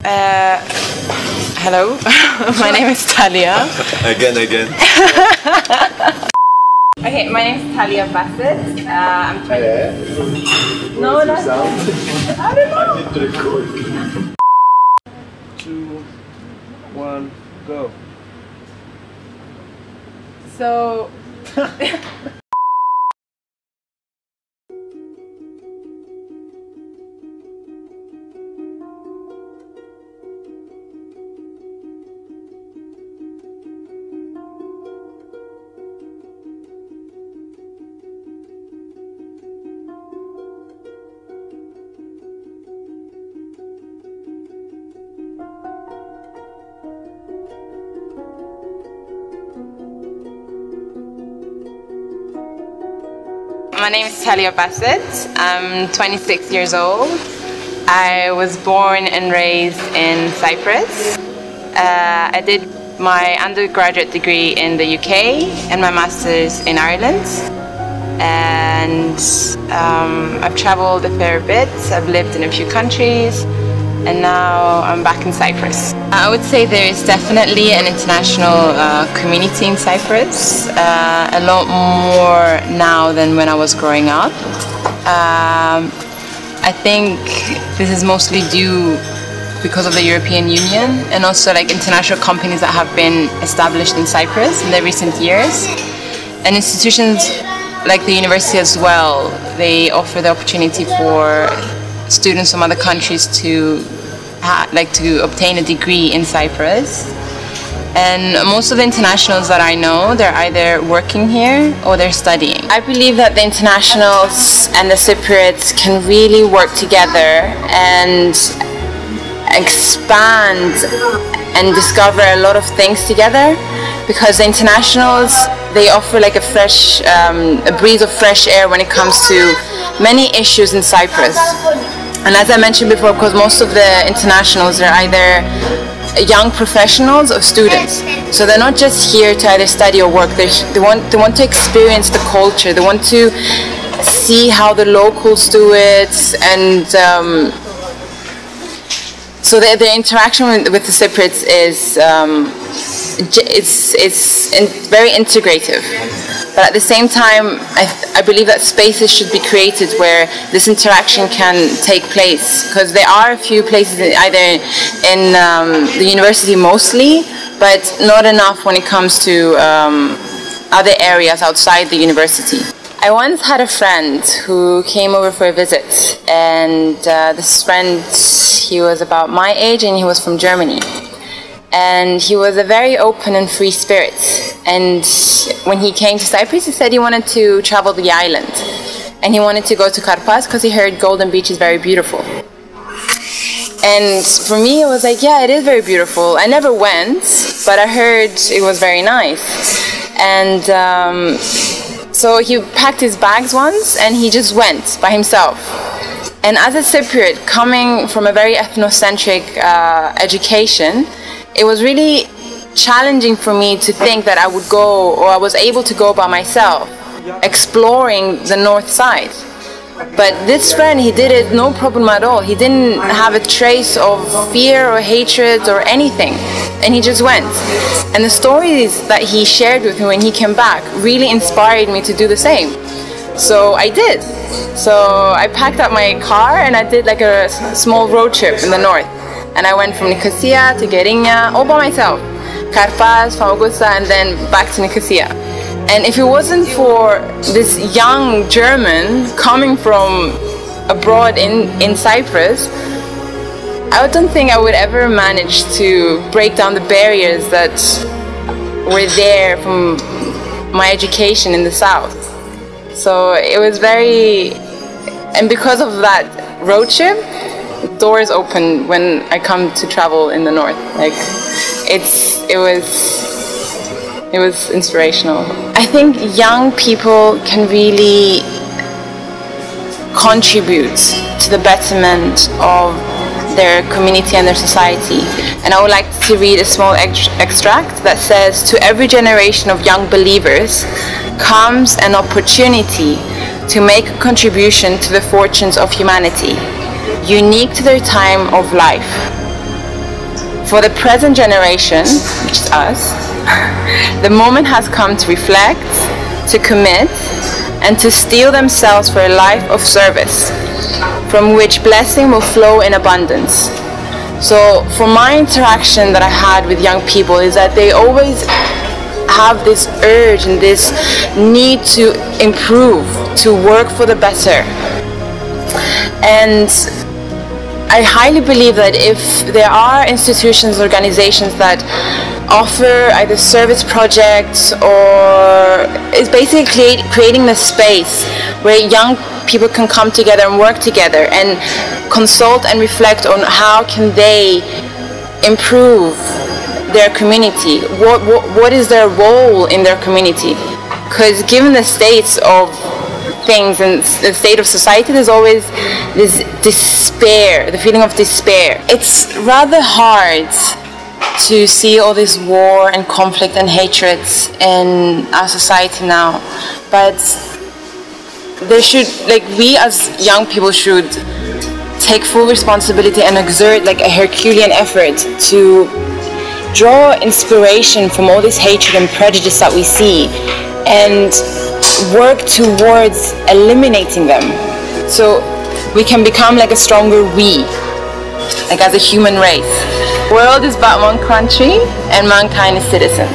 Hello, my name is Taliah. Again. Okay, my name is Taliah Bassett. I'm 20. No, that's I don't know. 2, 1, go. So. My name is Taliah Bassett. I'm 26 years old. I was born and raised in Cyprus. I did my undergraduate degree in the UK and my master's in Ireland. And I've traveled a fair bit. I've lived in a few countries. And now I'm back in Cyprus. I would say there is definitely an international community in Cyprus, a lot more now than when I was growing up. I think this is mostly due because of the European Union and also like international companies that have been established in Cyprus in the recent years. And institutions like the university as well, they offer the opportunity for students from other countries to obtain a degree in Cyprus. And most of the internationals that I know, they're either working here or they're studying. I believe that the internationals and the Cypriots can really work together and expand and discover a lot of things together, because the internationals, they offer like a fresh, a breeze of fresh air when it comes to many issues in Cyprus. And as I mentioned before, because most of the internationals are either young professionals or students, so they're not just here to either study or work. They want to experience the culture. They want to see how the locals do it, and so the interaction with the Cypriots is very integrative. But at the same time, I believe that spaces should be created where this interaction can take place, because there are a few places either in the university mostly, but not enough when it comes to other areas outside the university. I once had a friend who came over for a visit, and this friend, he was about my age and he was from Germany. And he was a very open and free spirit. And when he came to Cyprus, he said he wanted to travel the island. And he wanted to go to Karpas because he heard Golden Beach is very beautiful. And for me, it was like, yeah, it is very beautiful. I never went, but I heard it was very nice. And so he packed his bags once and he just went by himself. And as a Cypriot, coming from a very ethnocentric education, it was really challenging for me to think that I would go, or I was able to go by myself, exploring the north side. But this friend, he did it no problem at all. He didn't have a trace of fear or hatred or anything. And he just went. And the stories that he shared with me when he came back really inspired me to do the same. So I did. So I packed up my car and I did like a small road trip in the north. And I went from Nicosia to Gerinia all by myself. Karpas, Famagusta, and then back to Nicosia. And if it wasn't for this young German coming from abroad in Cyprus, I don't think I would ever manage to break down the barriers that were there from my education in the south. So it was very, and because of that road trip, doors open when I come to travel in the north. Like it was inspirational. I think young people can really contribute to the betterment of their community and their society. And I would like to read a small extract that says, "To every generation of young believers comes an opportunity to make a contribution to the fortunes of humanity, unique to their time of life. For the present generation, which is us, the moment has come to reflect, to commit, and to steel themselves for a life of service, from which blessing will flow in abundance. So for my interaction that I had with young people is that they always have this urge and this need to improve, to work for the better. And I highly believe that if there are institutions, organizations that offer either service projects or is basically creating the space where young people can come together and work together and consult and reflect on how can they improve their community, what is their role in their community, because given the states of things and the state of society, there's always this despair, the feeling of despair. It's rather hard to see all this war and conflict and hatred in our society now, but there should, like, we as young people should take full responsibility and exert like a Herculean effort to draw inspiration from all this hatred and prejudice that we see and work towards eliminating them, so we can become like a stronger we, like as a human race. The world is but one country and mankind is citizens.